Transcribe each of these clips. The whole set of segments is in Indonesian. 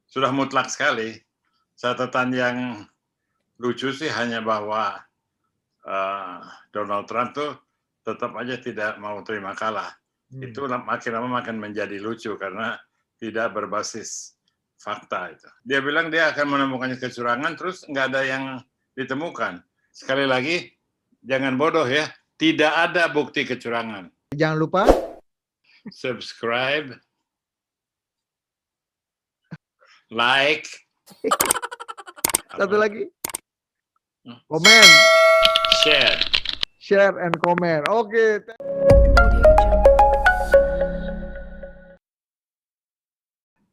sudah mutlak sekali. Catatan yang lucu sih hanya bahwa Donald Trump tuh tetap aja tidak mau terima kalah. Itu makin lama makin menjadi lucu karena tidak berbasis fakta itu. Dia bilang dia akan menemukan kecurangan, terus nggak ada yang ditemukan. Sekali lagi, jangan bodoh ya, tidak ada bukti kecurangan. Jangan lupa Subscribe, like, satu lagi komen, share and comment. Oke.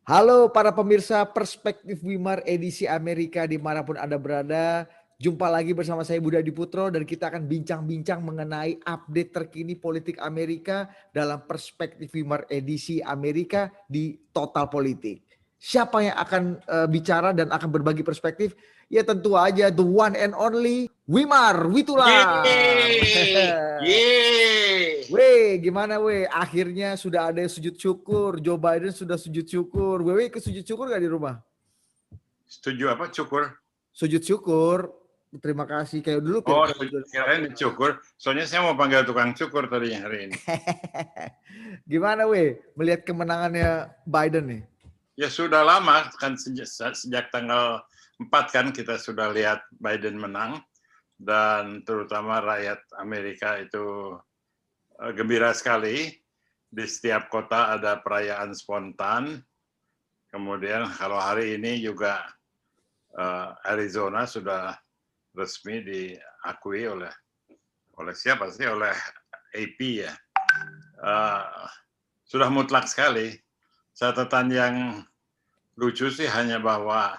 Halo para pemirsa Perspektif Wimar edisi Amerika dimanapun Anda berada. Jumpa lagi bersama saya Budha Diputro dan kita akan bincang-bincang mengenai update terkini politik Amerika dalam Perspektif Wimar edisi Amerika di Total Politik. Siapa yang akan bicara dan akan berbagi perspektif? Ya tentu aja the one and only Wimar Witular. Weh, gimana weh? Akhirnya sudah ada yang sujud syukur. Joe Biden sudah sujud syukur. Weh, ikut sujud syukur gak di rumah? Setuju apa? Cukur? Sujud syukur. Terima kasih. Kayak dulu. Kirain dicukur. Soalnya saya mau panggil tukang cukur tadinya hari ini. Gimana weh melihat kemenangannya Biden nih? Ya sudah lama kan sejak tanggal 4 kan kita sudah lihat Biden menang dan terutama rakyat Amerika itu gembira sekali. Di setiap kota ada perayaan spontan. Kemudian kalau hari ini juga Arizona sudah resmi diakui oleh siapa sih? Oleh AP ya. Sudah mutlak sekali. Catatan yang lucu sih hanya bahwa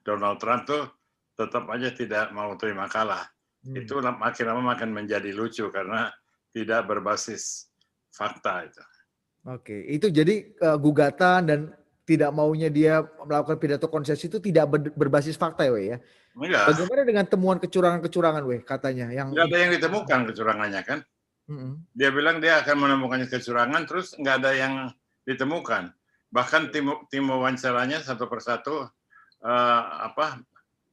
Donald Trump tuh tetap aja tidak mau terima kalah. Itu makin lama makin menjadi lucu karena tidak berbasis fakta itu. Oke, itu jadi gugatan dan tidak maunya dia melakukan pidato konsesi itu tidak berbasis fakta ya, weh ya? Enggak. Bagaimana dengan temuan kecurangan-kecurangan, weh, katanya? Nggak ada yang ditemukan kecurangannya kan? Dia bilang dia akan menemukan kecurangan, terus nggak ada yang ditemukan. Bahkan tim wawancaranya satu persatu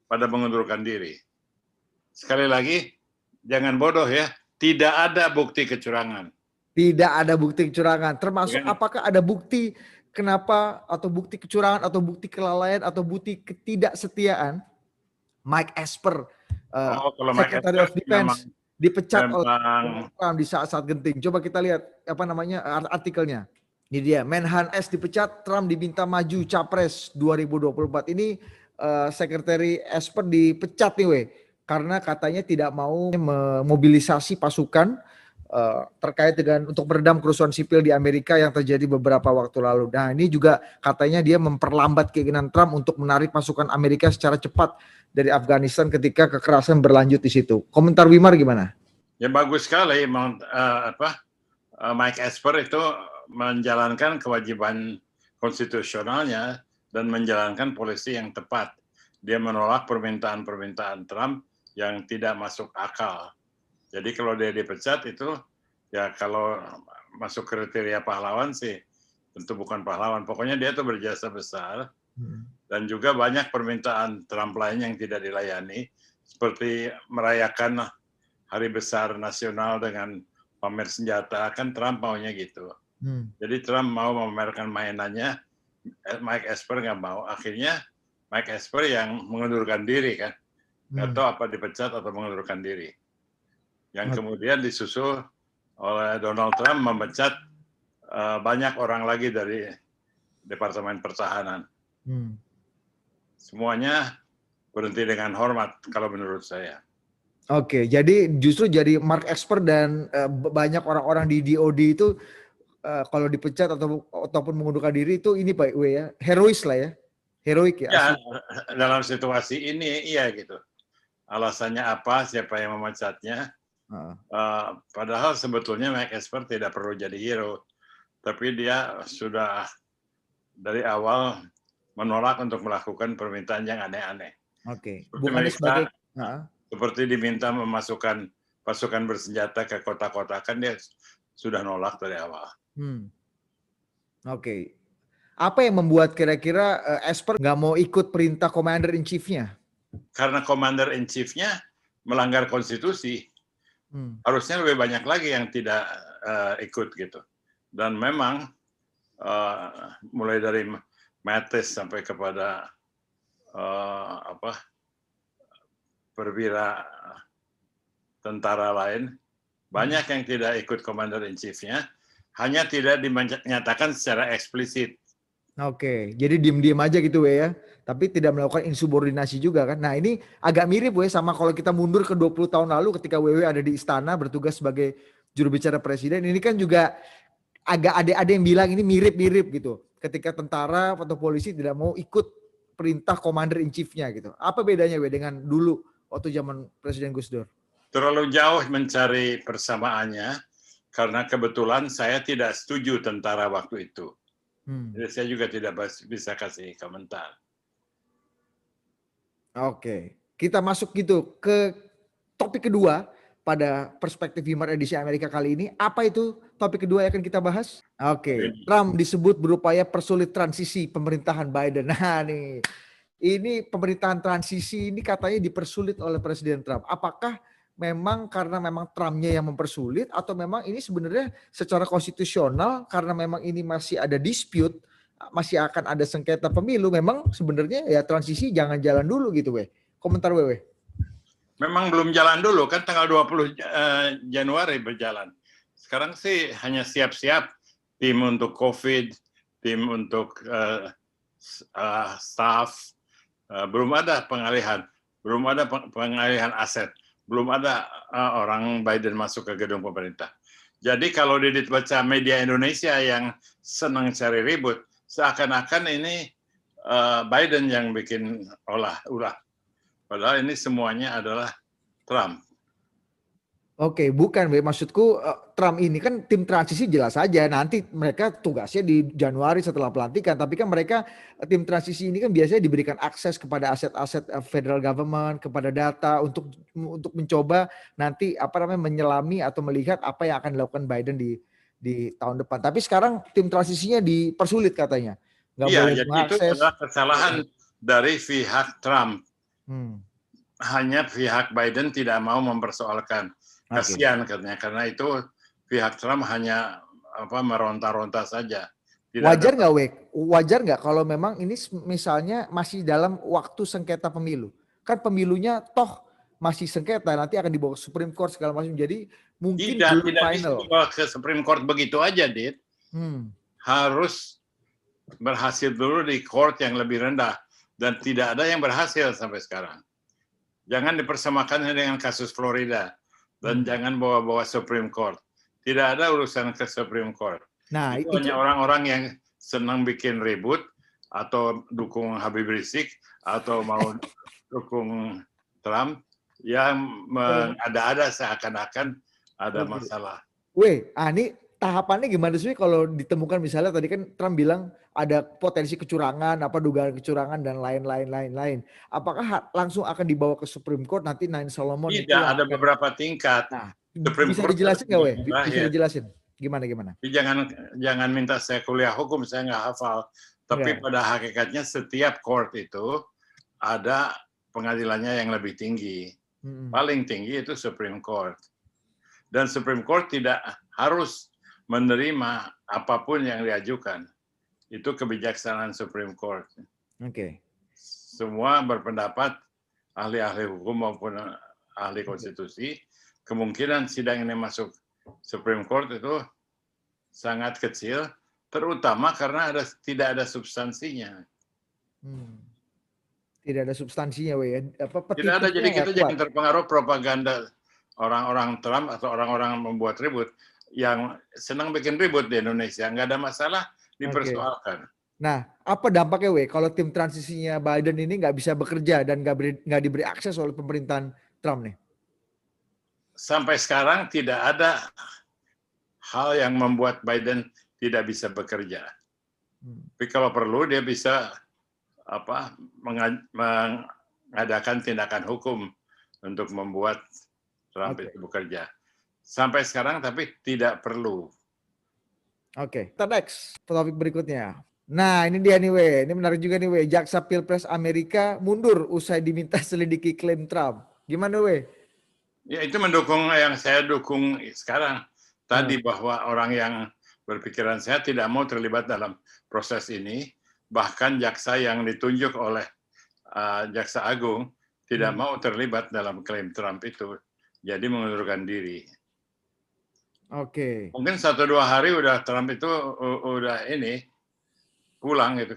pada mengundurkan diri. Sekali lagi, jangan bodoh ya, tidak ada bukti kecurangan. Tidak ada bukti kecurangan, termasuk apakah ada bukti kenapa atau bukti kecurangan atau bukti kelalaian atau bukti ketidaksetiaan Mike Esper, Secretary of Defense, dipecat oleh Trump di saat-saat genting. Coba kita lihat apa namanya artikelnya. Ini dia, Menhan S dipecat, Trump diminta maju capres 2024. Ini Secretary Esper dipecat nih weh, karena katanya tidak mau memobilisasi pasukan terkait dengan untuk meredam kerusuhan sipil di Amerika yang terjadi beberapa waktu lalu. Nah ini juga katanya dia memperlambat keinginan Trump untuk menarik pasukan Amerika secara cepat dari Afghanistan ketika kekerasan berlanjut di situ. Komentar Wimar gimana? Ya bagus sekali, Mike Esper itu menjalankan kewajiban konstitusionalnya dan menjalankan polisi yang tepat. Dia menolak permintaan-permintaan Trump yang tidak masuk akal. Jadi kalau dia dipecat itu, ya kalau masuk kriteria pahlawan sih, tentu bukan pahlawan. Pokoknya dia tuh berjasa besar. Dan juga banyak permintaan Trump lain yang tidak dilayani, seperti merayakan hari besar nasional dengan pamer senjata, kan Trump maunya gitu. Jadi Trump mau memamerkan mainannya, Mike Esper nggak mau. Akhirnya Mike Esper yang mengundurkan diri kan, nggak tahu apa dipecat atau mengundurkan diri. Yang kemudian disusul oleh Donald Trump memecat banyak orang lagi dari Departemen Pertahanan. Semuanya berhenti dengan hormat kalau menurut saya. Oke, jadi justru jadi Mark Esper dan banyak orang-orang di DOD itu kalau dipecat ataupun mengundurkan diri itu ini Pak W ya, herois lah ya, heroik ya. Ya, dalam situasi ini iya gitu. Alasannya apa, siapa yang memecatnya. Padahal sebetulnya Mike Esper tidak perlu jadi hero, tapi dia sudah dari awal menolak untuk melakukan permintaan yang aneh-aneh. Oke, bukannya sebagai seperti diminta memasukkan pasukan bersenjata ke kota-kota, kan dia sudah nolak dari awal. Oke. Apa yang membuat kira-kira Esper nggak mau ikut perintah Commander in Chief-nya? Karena Commander in Chief-nya melanggar konstitusi. Harusnya lebih banyak lagi yang tidak ikut gitu. Dan memang mulai dari Mattis sampai kepada perwira tentara lain, banyak yang tidak ikut Commander in Chief-nya, hanya tidak dinyatakan secara eksplisit. Oke, jadi diem-diem aja gitu ya, tapi tidak melakukan insubordinasi juga kan. Nah ini agak mirip sama kalau kita mundur ke 20 tahun lalu ketika WW ada di istana bertugas sebagai juru bicara presiden, ini kan juga agak ada yang bilang ini mirip-mirip gitu. Ketika tentara atau polisi tidak mau ikut perintah Commander in Chief-nya gitu. Apa bedanya dengan dulu waktu zaman Presiden Gus Dur? Terlalu jauh mencari persamaannya, karena kebetulan saya tidak setuju tentara waktu itu. Jadi saya juga tidak bisa kasih komentar. Oke, kita masuk gitu ke topik kedua pada perspektif Himar edisi Amerika kali ini. Apa itu topik kedua yang akan kita bahas? Oke, Trump disebut berupaya persulit transisi pemerintahan Biden. Nah nih, ini pemerintahan transisi ini katanya dipersulit oleh Presiden Trump. Apakah memang karena memang Trumpnya yang mempersulit atau memang ini sebenarnya secara konstitusional karena memang ini masih ada dispute, masih akan ada sengketa pemilu, memang sebenarnya ya transisi jangan jalan dulu gitu Komentar Wewe. Memang belum jalan dulu kan tanggal 20 Januari berjalan. Sekarang sih hanya siap-siap tim untuk COVID, tim untuk staff, belum ada pengalihan, aset, belum ada orang Biden masuk ke gedung pemerintah. Jadi kalau dibaca media Indonesia yang senang cari ribut, seakan-akan ini Biden yang bikin ulah. Padahal ini semuanya adalah Trump. Oke, bukan, maksudku Trump ini kan tim transisi jelas saja nanti mereka tugasnya di Januari setelah pelantikan, tapi kan mereka tim transisi ini kan biasanya diberikan akses kepada aset-aset federal government, kepada data untuk mencoba nanti menyelami atau melihat apa yang akan dilakukan Biden di tahun depan. Tapi sekarang tim transisinya dipersulit katanya. Nggak boleh jadi mengakses. itu adalah kesalahan dari pihak Trump. Hanya pihak Biden tidak mau mempersoalkan. Kasihan katanya, karena itu pihak Trump hanya meronta-ronta saja. Wajar nggak kalau memang ini misalnya masih dalam waktu sengketa pemilu, kan pemilunya toh masih sengketa, nanti akan dibawa ke Supreme Court segala macam, jadi mungkin belum final. Tidak bisa ke Supreme Court begitu aja, Dit. Harus berhasil dulu di court yang lebih rendah, dan tidak ada yang berhasil sampai sekarang. Jangan dipersamakan dengan kasus Florida. Dan jangan bawa-bawa Supreme Court. Tidak ada urusan ke Supreme Court. Nah, itu hanya orang-orang yang senang bikin ribut, atau dukung Habib Rizik, atau mau dukung Trump, yang mengada-ada seakan-akan ada masalah. Ini tahapannya gimana sih kalau ditemukan misalnya tadi kan Trump bilang ada potensi kecurangan, dugaan kecurangan dan lain-lain. Apakah langsung akan dibawa ke Supreme Court nanti Nine Solomon? Tidak, ada beberapa tingkat. Nah, bisa dijelasin nggak Bisa dijelasin gimana? Jangan minta saya kuliah hukum, saya nggak hafal. Tapi pada hakikatnya setiap court itu ada pengadilannya yang lebih tinggi. Paling tinggi itu Supreme Court. Dan Supreme Court tidak harus menerima apapun yang diajukan. Itu kebijaksanaan Supreme Court. Semua berpendapat, ahli-ahli hukum maupun ahli konstitusi, kemungkinan sidang ini masuk Supreme Court itu sangat kecil, terutama karena tidak ada substansinya. Tidak ada substansinya, tidak ada, jadi kita jangan terpengaruh propaganda orang-orang Trump atau orang-orang membuat ribut yang senang bikin ribut di Indonesia. Nggak ada masalah, dipersoalkan. Nah, apa dampaknya kalau tim transisinya Biden ini nggak bisa bekerja dan nggak diberi akses oleh pemerintahan Trump nih? Sampai sekarang tidak ada hal yang membuat Biden tidak bisa bekerja. Tapi kalau perlu dia bisa mengadakan tindakan hukum untuk membuat Trump itu bekerja. Sampai sekarang tapi tidak perlu. Kita next topik berikutnya. Nah, ini dia nih, ini menarik juga nih, Jaksa Pilpres Amerika mundur usai diminta selidiki klaim Trump. Gimana, Ya, itu mendukung yang saya dukung sekarang. Eh, Tadi bahwa orang yang berpikiran sehat tidak mau terlibat dalam proses ini. Bahkan jaksa yang ditunjuk oleh Jaksa Agung tidak mau terlibat dalam klaim Trump itu. Jadi mengundurkan diri. Oke. Mungkin 1-2 hari udah Trump itu udah ini pulang gitu.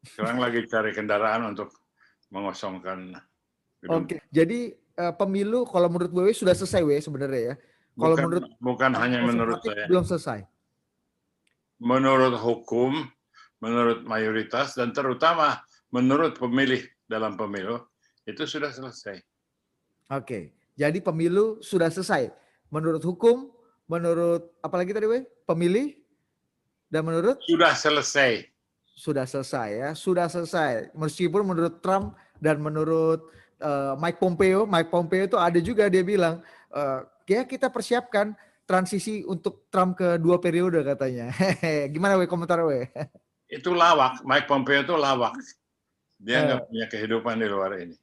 Sekarang lagi cari kendaraan untuk mengosongkan gedung. Oke. Jadi pemilu kalau menurut WW sudah selesai sebenarnya ya. Kalau Bukan menurut bukan hanya menurut konservatif saya. belum selesai. Menurut hukum, menurut mayoritas, dan terutama menurut pemilih dalam pemilu, itu sudah selesai. Oke. Jadi pemilu sudah selesai. Menurut hukum, menurut apalagi tadi pemilih, dan menurut Sudah selesai. sudah selesai ya. Sudah selesai. Meskipun menurut Trump dan menurut Mike Pompeo itu ada juga dia bilang, ya kita persiapkan transisi untuk Trump ke 2 periode katanya. Gimana komentar Itu lawak. Mike Pompeo itu lawak. Dia Eh, nggak punya kehidupan di luar ini.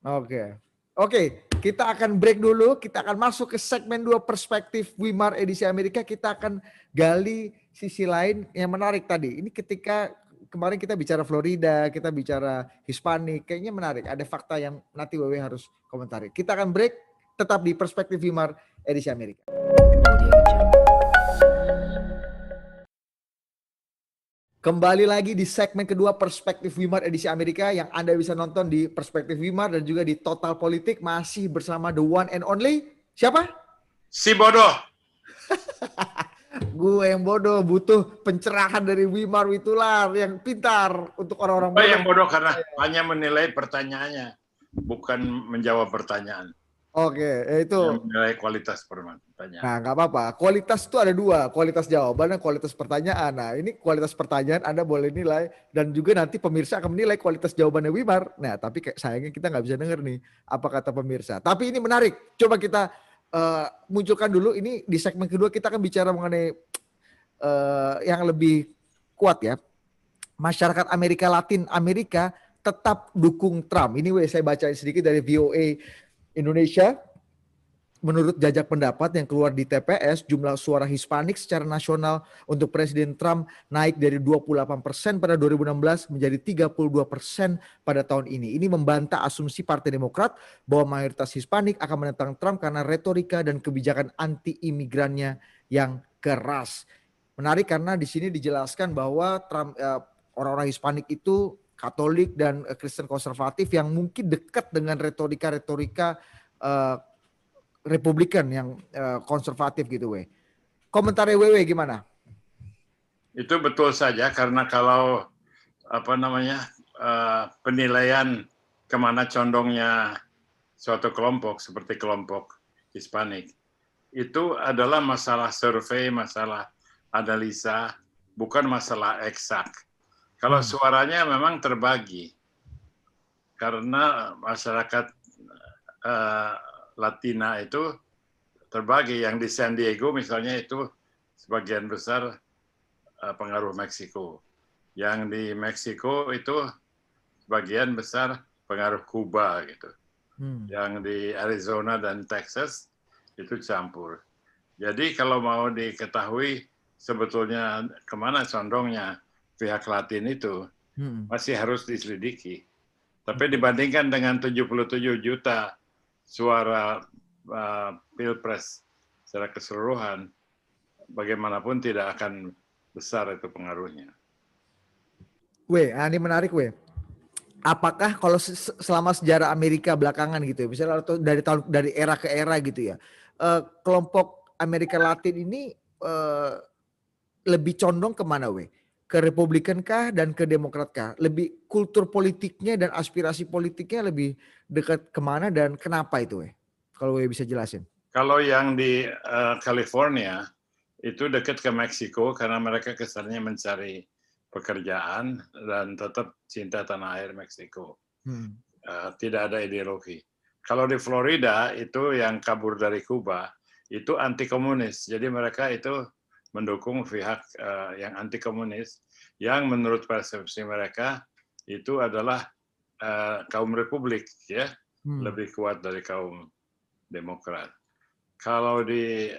Oke. Oke, kita akan break dulu. Kita akan masuk ke segmen 2 perspektif Wimar edisi Amerika. Kita akan gali sisi lain yang menarik tadi. Ini ketika kemarin kita bicara Florida, kita bicara Hispanik, kayaknya menarik. Ada fakta yang nanti Wewe harus komentari. Kita akan break tetap di perspektif Wimar edisi Amerika. Kembali lagi di segmen kedua Perspektif Wimar edisi Amerika yang Anda bisa nonton di Perspektif Wimar dan juga di Total Politik, masih bersama the one and only siapa? Si bodoh. Gue yang bodoh, butuh pencerahan dari Wimar Witular yang pintar untuk orang-orang Saya bodoh. yang bodoh karena hanya menilai pertanyaannya, bukan menjawab pertanyaan. Oke, itu. Yang menilai kualitas pertanyaan. Nah, nggak apa-apa. Kualitas itu ada dua, kualitas jawaban dan kualitas pertanyaan. Nah, ini kualitas pertanyaan Anda boleh nilai dan juga nanti pemirsa akan menilai kualitas jawabannya Wimar. Nah, tapi sayangnya kita nggak bisa denger nih apa kata pemirsa. Tapi ini menarik. Coba kita munculkan dulu. Ini di segmen kedua kita akan bicara mengenai yang lebih kuat ya. Masyarakat Amerika Latin Amerika tetap dukung Trump. Ini saya bacain sedikit dari VOA Indonesia. Menurut jajak pendapat yang keluar di TPS, jumlah suara Hispanik secara nasional untuk Presiden Trump naik dari 28% pada 2016 menjadi 32% pada tahun ini. Ini membantah asumsi Partai Demokrat bahwa mayoritas Hispanik akan menentang Trump karena retorika dan kebijakan anti-imigrannya yang keras. Menarik karena di sini dijelaskan bahwa Trump, orang-orang Hispanik itu Katolik dan Kristen konservatif yang mungkin dekat dengan retorika-retorika Republikan yang konservatif gitu, Komentarnya gimana? Itu betul saja karena kalau penilaian kemana condongnya suatu kelompok seperti kelompok Hispanik itu adalah masalah survei, masalah analisa, bukan masalah eksak. Kalau suaranya memang terbagi karena masyarakat Latina itu terbagi. Yang di San Diego misalnya itu sebagian besar pengaruh Meksiko. Yang di Meksiko itu sebagian besar pengaruh Kuba gitu. Yang di Arizona dan Texas itu campur. Jadi kalau mau diketahui sebetulnya kemana condongnya pihak Latin itu masih harus diselidiki. Tapi dibandingkan dengan 77 juta suara pilpres secara keseluruhan, bagaimanapun tidak akan besar itu pengaruhnya. Ini menarik, Apakah kalau selama sejarah Amerika belakangan gitu ya, misalnya atau dari era ke era gitu ya, kelompok Amerika Latin ini lebih condong kemana, ke Republikan kah dan ke Demokrat kah? Lebih kultur politiknya dan aspirasi politiknya lebih dekat kemana dan kenapa itu, Kalau bisa jelasin. Kalau yang di California itu dekat ke Meksiko karena mereka kesannya mencari pekerjaan dan tetap cinta tanah air Meksiko. Tidak ada ideologi. Kalau di Florida itu yang kabur dari Kuba itu anti komunis. Jadi mereka itu mendukung pihak yang anti komunis yang menurut persepsi mereka itu adalah kaum Republik, ya, lebih kuat dari kaum Demokrat. Kalau di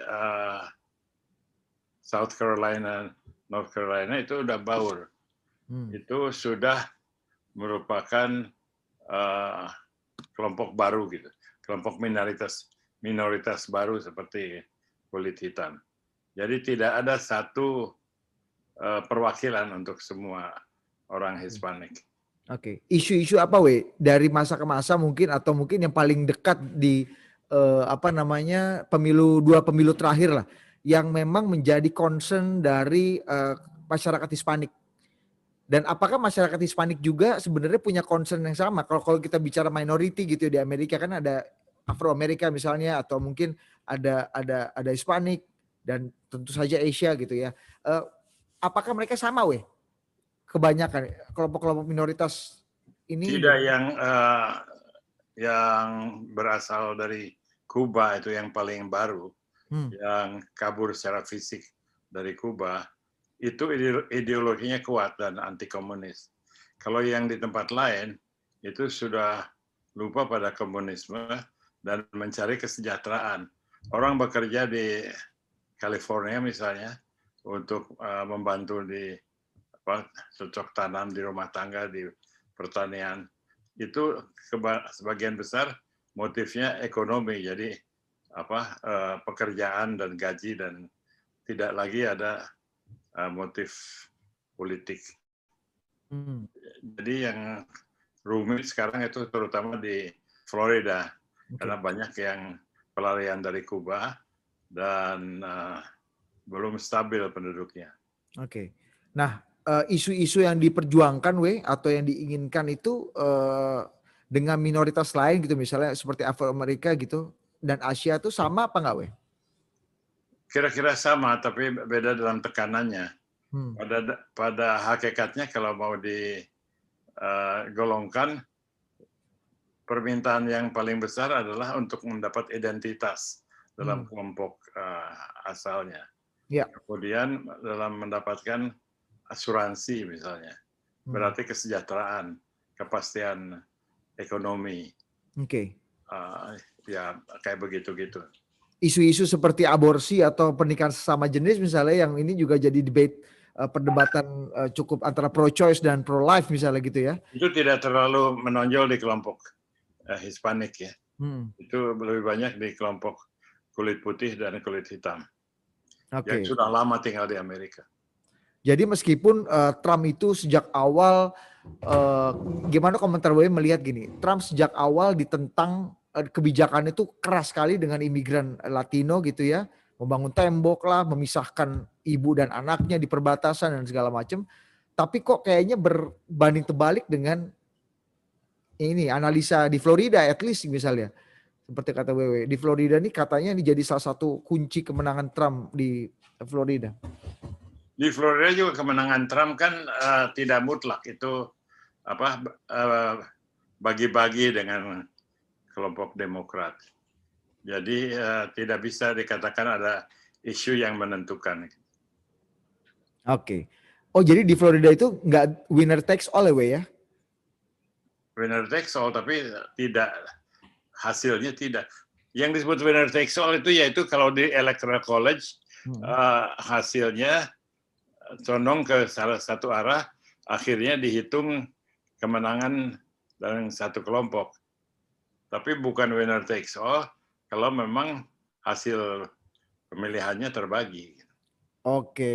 South Carolina, North Carolina itu udah baur, itu sudah merupakan kelompok baru gitu, kelompok minoritas baru seperti kulit hitam. Jadi tidak ada satu perwakilan untuk semua orang Hispanik. Oke, isu-isu apa dari masa ke masa mungkin atau mungkin yang paling dekat di dua pemilu terakhir lah yang memang menjadi concern dari masyarakat Hispanik. Dan apakah masyarakat Hispanik juga sebenarnya punya concern yang sama? Kalau kita bicara minority gitu di Amerika kan ada Afro Amerika misalnya atau mungkin ada Hispanik dan tentu saja Asia gitu ya. Apakah mereka sama kebanyakan kelompok-kelompok minoritas ini? Tidak yang berasal dari Kuba itu yang paling baru, yang kabur secara fisik dari Kuba, itu ideologinya kuat dan anti komunis. Kalau yang di tempat lain itu sudah lupa pada komunisme dan mencari kesejahteraan. Orang bekerja di California misalnya untuk membantu di cocok tanam di rumah tangga, di pertanian, itu sebagian besar motifnya ekonomi, jadi pekerjaan dan gaji dan tidak lagi ada motif politik. Jadi yang rumit sekarang itu terutama di Florida, karena banyak yang pelarian dari Kuba dan belum stabil penduduknya. Oke. Nah, isu-isu yang diperjuangkan atau yang diinginkan itu dengan minoritas lain gitu misalnya seperti Afro Amerika gitu dan Asia itu sama apa enggak Kira-kira sama tapi beda dalam tekanannya. Pada hakikatnya kalau mau digolongkan, permintaan yang paling besar adalah untuk mendapat identitas dalam kelompok asalnya. Kemudian dalam mendapatkan asuransi misalnya, berarti kesejahteraan, kepastian ekonomi. Ya kayak begitu-gitu. Isu-isu seperti aborsi atau pernikahan sesama jenis misalnya yang ini juga jadi debate perdebatan cukup antara pro-choice dan pro-life misalnya gitu ya. Itu tidak terlalu menonjol di kelompok Hispanik ya. Itu lebih banyak di kelompok kulit putih dan kulit hitam. Yang sudah lama tinggal di Amerika. Jadi meskipun Trump itu sejak awal, gimana komentar melihat gini, Trump sejak awal ditentang kebijakan itu keras sekali dengan imigran Latino gitu ya, membangun tembok lah, memisahkan ibu dan anaknya di perbatasan dan segala macam. Tapi kok kayaknya berbanding terbalik dengan ini analisa di Florida at least misalnya. Seperti kata Wewe, di Florida ini katanya ini jadi salah satu kunci kemenangan Trump di Florida. Di Florida juga kemenangan Trump kan tidak mutlak, itu bagi-bagi dengan kelompok Demokrat. Jadi tidak bisa dikatakan ada isu yang menentukan. Oh jadi di Florida itu nggak winner takes all ya? Winner takes all, tapi tidak, hasilnya tidak. Yang disebut winner takes all itu yaitu kalau di Electoral College hasilnya condong ke salah satu arah, akhirnya dihitung kemenangan dalam satu kelompok. Tapi bukan winner takes all kalau memang hasil pemilihannya terbagi.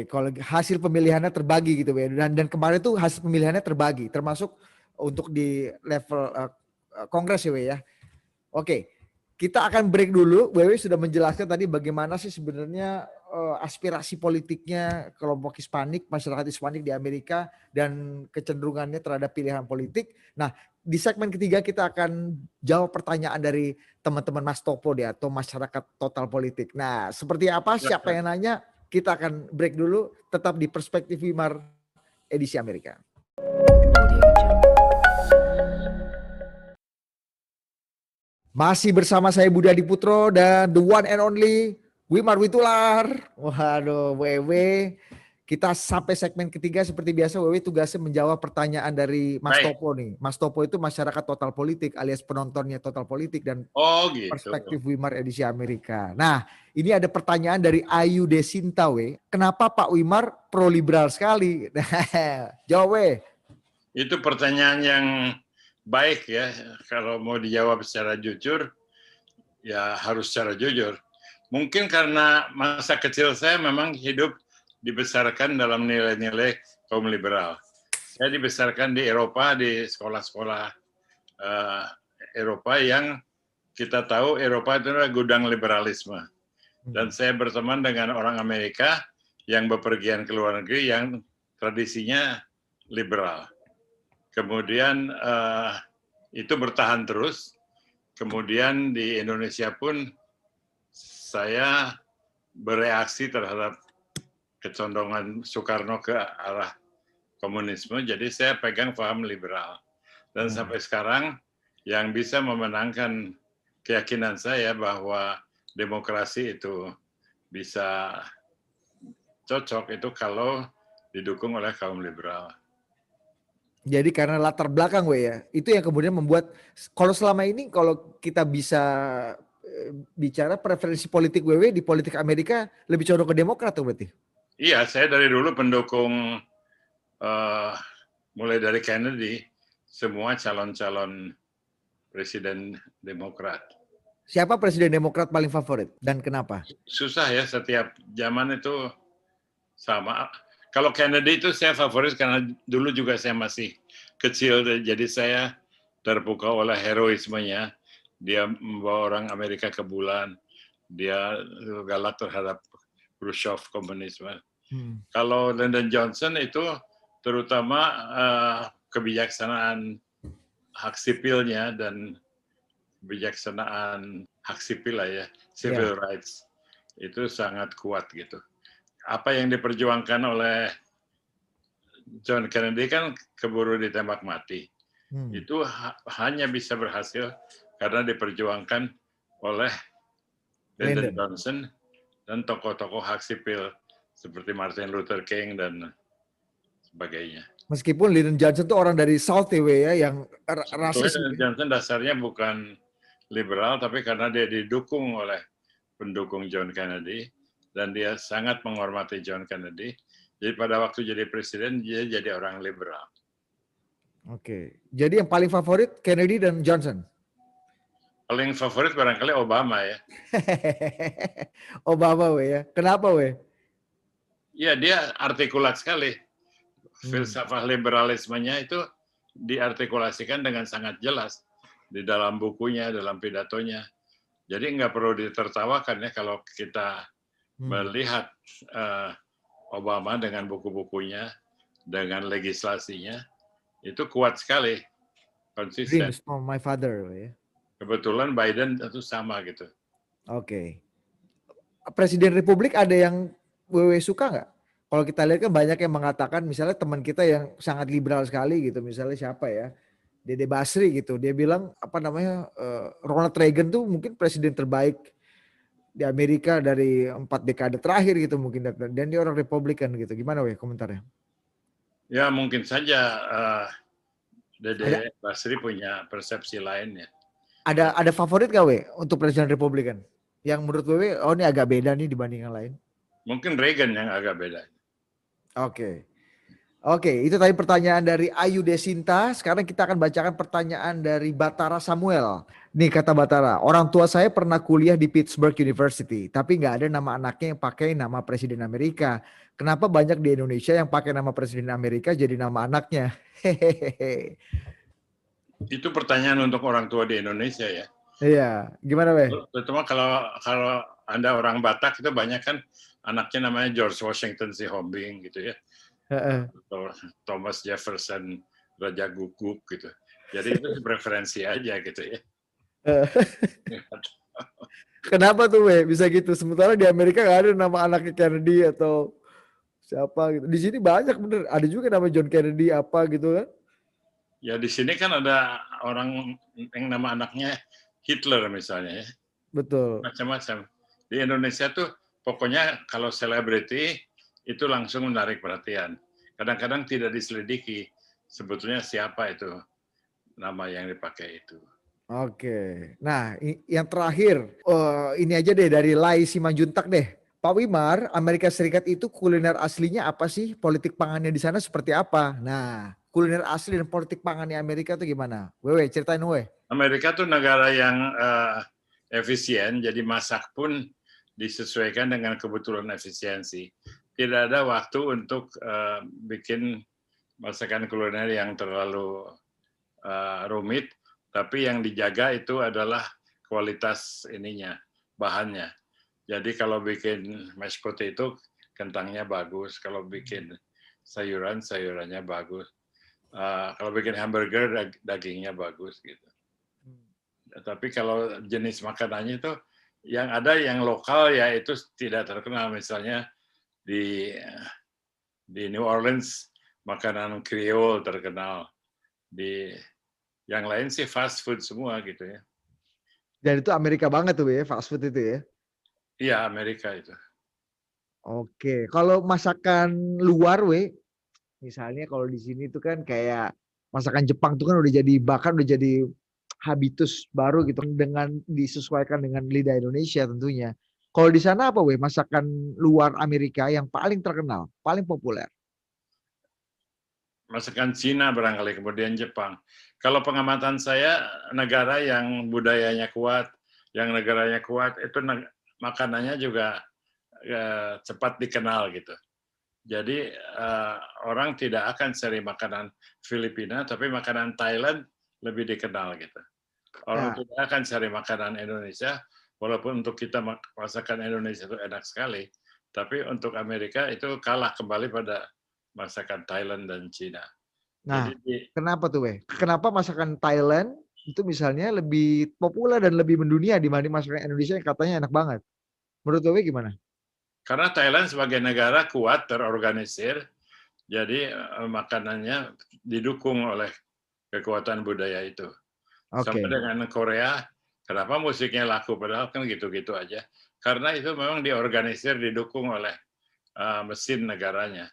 Kalau hasil pemilihannya terbagi gitu ya. Dan kemarin tuh hasil pemilihannya terbagi, termasuk untuk di level Kongres ya. Kita akan break dulu. Wewe sudah menjelaskan tadi bagaimana sih sebenarnya aspirasi politiknya kelompok Hispanik, masyarakat Hispanik di Amerika dan kecenderungannya terhadap pilihan politik. Nah, di segmen ketiga kita akan jawab pertanyaan dari teman-teman Mas Topo atau masyarakat total politik. Nah, seperti apa? Siapa yang nanya? Kita akan break dulu. Tetap di Perspektif Wimar edisi Amerika. Masih bersama saya Budi Adiputro dan the one and only Wimar Witular. Waduh, Wewe. Kita sampai segmen ketiga seperti biasa Wewe tugasnya menjawab pertanyaan dari Mas Baik. Topo nih. Mas Topo itu masyarakat total politik alias penontonnya total politik dan Oh gitu. perspektif Wimar edisi Amerika. Nah, ini ada pertanyaan dari Ayu Desinta we. Kenapa Pak Wimar pro liberal sekali? Jawab we. Itu pertanyaan yang baik ya. Kalau mau dijawab secara jujur, ya harus secara jujur. Mungkin karena masa kecil saya memang hidup dibesarkan dalam nilai-nilai kaum liberal. Saya dibesarkan di Eropa, di sekolah-sekolah Eropa yang kita tahu Eropa itu adalah gudang liberalisme. Dan saya berteman dengan orang Amerika yang bepergian ke luar negeri yang tradisinya liberal. Kemudian itu bertahan terus. Kemudian di Indonesia pun saya bereaksi terhadap kecondongan Soekarno ke arah komunisme, jadi saya pegang paham liberal. Dan sampai sekarang yang bisa memenangkan keyakinan saya bahwa demokrasi itu bisa cocok itu kalau didukung oleh kaum liberal. Jadi karena latar belakang we ya, itu yang kemudian membuat, kalau selama ini kalau kita bisa bicara preferensi politik WW di politik Amerika lebih condong ke Demokrat tuh berarti? Iya, saya dari dulu pendukung mulai dari Kennedy, semua calon-calon presiden Demokrat. Siapa presiden Demokrat paling favorit dan kenapa? Susah ya, setiap zaman itu sama. Kalau Kennedy itu saya favorit karena dulu juga saya masih kecil, jadi saya terpukau oleh heroismenya. Dia membawa orang Amerika ke bulan, dia galak terhadap Khrushchev komunisme. Kalau Lyndon Johnson itu terutama kebijaksanaan hak sipilnya dan kebijaksanaan hak sipil lah ya, civil rights itu sangat kuat gitu. Apa yang diperjuangkan oleh John Kennedy kan keburu ditembak mati. Itu hanya bisa berhasil karena diperjuangkan oleh Lyndon Johnson dan tokoh-tokoh hak sipil seperti Martin Luther King dan sebagainya. Meskipun Lyndon Johnson itu orang dari South ya, yang rasis. Lyndon Johnson dasarnya bukan liberal, tapi karena dia didukung oleh pendukung John Kennedy dan dia sangat menghormati John Kennedy. Jadi pada waktu jadi presiden dia jadi orang liberal. Oke, jadi yang paling favorit Kennedy dan Johnson? Paling favorit barangkali Obama ya. Obama we ya, kenapa we? Ya dia artikulat sekali. Filsafat liberalismenya itu diartikulasikan dengan sangat jelas di dalam bukunya, dalam pidatonya. Jadi nggak perlu ditertawakan ya kalau kita melihat Obama dengan buku-bukunya, dengan legislasinya, itu kuat sekali, konsisten. Dreams from my father ya. Kebetulan Biden itu sama gitu. Oke. Presiden Republik ada yang WW suka nggak? Kalau kita lihat kan banyak yang mengatakan misalnya teman kita yang sangat liberal sekali gitu, misalnya siapa ya? Dede Basri gitu. Dia bilang apa namanya Ronald Reagan tuh mungkin presiden terbaik di Amerika dari 4 dekade terakhir gitu mungkin, dan dia orang Republikan gitu. Gimana weh komentarnya? Ya mungkin saja Dede Basri punya persepsi lain ya. Ada favorit gak weh untuk presiden Republikan? Yang menurut wewe, oh ini agak beda nih dibanding yang lain. Mungkin Reagan yang agak beda. Oke, itu tadi pertanyaan dari Ayu Desinta. Sekarang kita akan bacakan pertanyaan dari Batara Samuel. Nih kata Batara, orang tua saya pernah kuliah di Pittsburgh University, tapi nggak ada nama anaknya yang pakai nama Presiden Amerika. Kenapa banyak di Indonesia yang pakai nama Presiden Amerika jadi nama anaknya? Hehehe. Itu pertanyaan untuk orang tua di Indonesia ya. Iya, gimana weh? Terutama kalau Anda orang Batak itu banyak kan anaknya namanya George Washington Sihombing gitu ya. Atau Thomas Jefferson Raja Guguk gitu. Jadi itu preferensi aja gitu ya. Kenapa tuh weh bisa gitu? Sementara di Amerika nggak ada nama anaknya Kennedy atau siapa gitu. Di sini banyak bener. Ada juga nama John Kennedy apa gitu kan? Ya di sini kan ada orang yang nama anaknya Hitler misalnya ya. Betul. Macam-macam. Di Indonesia tuh pokoknya kalau selebriti itu langsung menarik perhatian. Kadang-kadang tidak diselidiki sebetulnya siapa itu nama yang dipakai itu. Oke. Nah, yang terakhir, ini aja deh dari Lai Simanjuntak deh. Pak Wimar, Amerika Serikat itu kuliner aslinya apa sih? Politik pangannya di sana seperti apa? Nah, kuliner asli dan politik pangannya Amerika itu gimana? Wewe, ceritain we. Amerika tuh negara yang efisien, jadi masak pun disesuaikan dengan kebutuhan efisiensi. Tidak ada waktu untuk bikin masakan kuliner yang terlalu rumit, tapi yang dijaga itu adalah kualitas ininya, bahannya. Jadi kalau bikin mashed potato, kentangnya bagus. Kalau bikin sayuran, sayurannya bagus. Kalau bikin hamburger, dagingnya bagus gitu. Tapi kalau jenis makanannya itu yang ada yang lokal ya itu tidak terkenal. Misalnya di New Orleans makanan Creole terkenal. Di yang lain sih fast food semua gitu ya. Dan itu Amerika banget tuh ya, fast food itu ya. Iya, Amerika itu. Oke, kalau masakan luar misalnya kalau di sini tuh kan kayak masakan Jepang tuh kan udah jadi bahkan udah jadi habitus baru gitu dengan disesuaikan dengan lidah Indonesia tentunya. Kalau di sana apa masakan luar Amerika yang paling terkenal, paling populer? Masakan Cina barangkali, kemudian Jepang. Kalau pengamatan saya, negara yang budayanya kuat, yang negaranya kuat, itu makanannya juga cepat dikenal gitu. Jadi orang tidak akan cari makanan Filipina, tapi makanan Thailand lebih dikenal gitu. Orang tidak akan cari makanan Indonesia, walaupun untuk kita masakan Indonesia itu enak sekali, tapi untuk Amerika itu kalah kembali pada masakan Thailand dan Cina. Nah, jadi, kenapa tuh Kenapa masakan Thailand itu misalnya lebih populer dan lebih mendunia dibanding masakan Indonesia yang katanya enak banget? Menurut gimana? Karena Thailand sebagai negara kuat, terorganisir, jadi makanannya didukung oleh kekuatan budaya itu. Sama dengan Korea, kenapa musiknya laku padahal kan gitu-gitu aja. Karena itu memang diorganisir, didukung oleh mesin negaranya.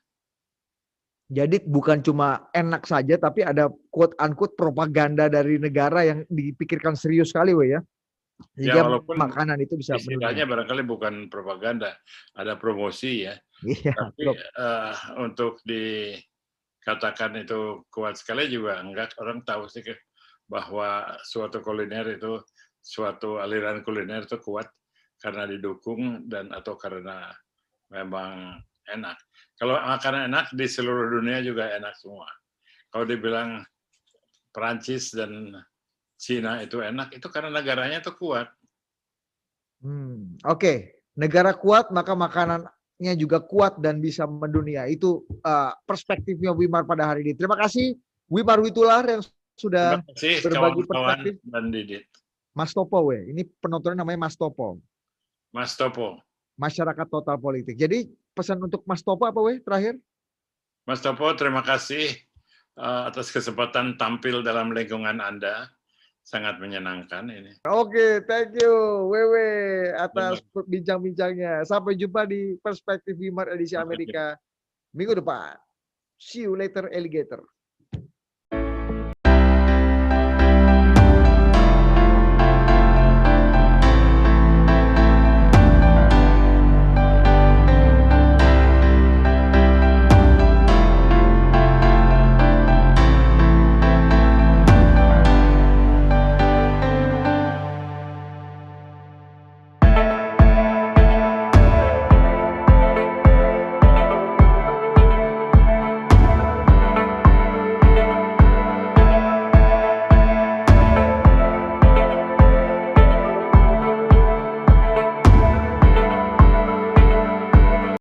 Jadi bukan cuma enak saja, tapi ada quote-unquote propaganda dari negara yang dipikirkan serius sekali, ya. Ya, Sehingga walaupun makanan itu bisa istilahnya mendunia. barangkali bukan propaganda, ada promosi ya. Iya, Tapi untuk dikatakan itu kuat sekali juga enggak. Orang tahu sih bahwa suatu kuliner itu, suatu aliran kuliner itu kuat karena didukung dan atau karena memang enak. Kalau makanan enak di seluruh dunia juga enak semua. Kalau dibilang Perancis dan Cina itu enak, itu karena negaranya itu kuat. Oke. Negara kuat, maka makanannya juga kuat dan bisa mendunia. Itu perspektifnya Wimar pada hari ini. Terima kasih Wimar Witular yang sudah berbagi perspektif. Dan Didit. Mas Topo, ini penontonnya namanya Mas Topo. Mas Topo. Masyarakat Total Politik. Jadi pesan untuk Mas Topo apa terakhir? Mas Topo, terima kasih atas kesempatan tampil dalam lingkungan Anda. Sangat menyenangkan ini. Oke, thank you Wewe atas bincang-bincangnya. Sampai jumpa di Perspektif Wimar edisi Amerika minggu depan. See you later, alligator.